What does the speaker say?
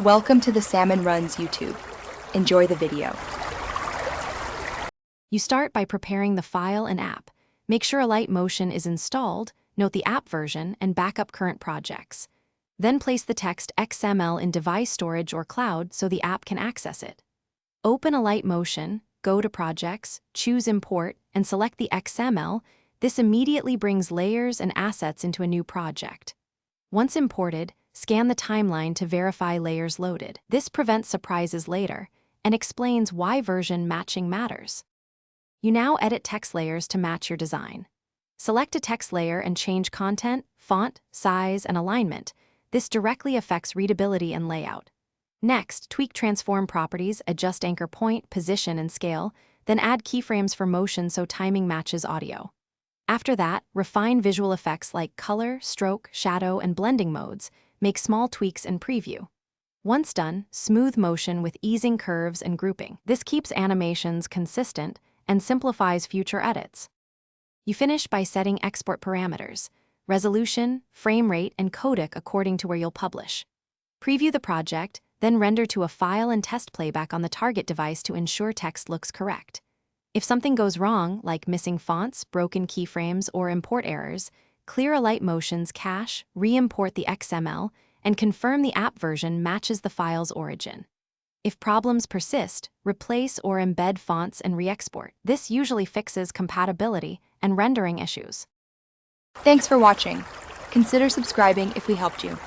Welcome to the Salmon Runs YouTube. Enjoy the video. You start by preparing the file and app. Make sure Alight Motion is installed, note the app version, and backup current projects. Then place the text XML in device storage or cloud so the app can access it. Open Alight Motion, go to Projects, choose Import, and select the XML. This immediately brings layers and assets into a new project. Once imported, scan the timeline to verify layers loaded. This prevents surprises later and explains why version matching matters. You now edit text layers to match your design. Select a text layer and change content, font, size, and alignment. This directly affects readability and layout. Next, tweak transform properties, adjust anchor point, position, and scale, then add keyframes for motion so timing matches audio. After that, refine visual effects like color, stroke, shadow, and blending modes. Make small tweaks and preview. Once done, smooth motion with easing curves and grouping. This keeps animations consistent and simplifies future edits. You finish by setting export parameters, resolution, frame rate, and codec according to where you'll publish. Preview the project, then render to a file and test playback on the target device to ensure text looks correct. If something goes wrong, like missing fonts, broken keyframes, or import errors, clear Alight Motion's cache, re-import the XML, and confirm the app version matches the file's origin. If problems persist, replace or embed fonts and re-export. This usually fixes compatibility and rendering issues. Thanks for watching. Consider subscribing if we helped you.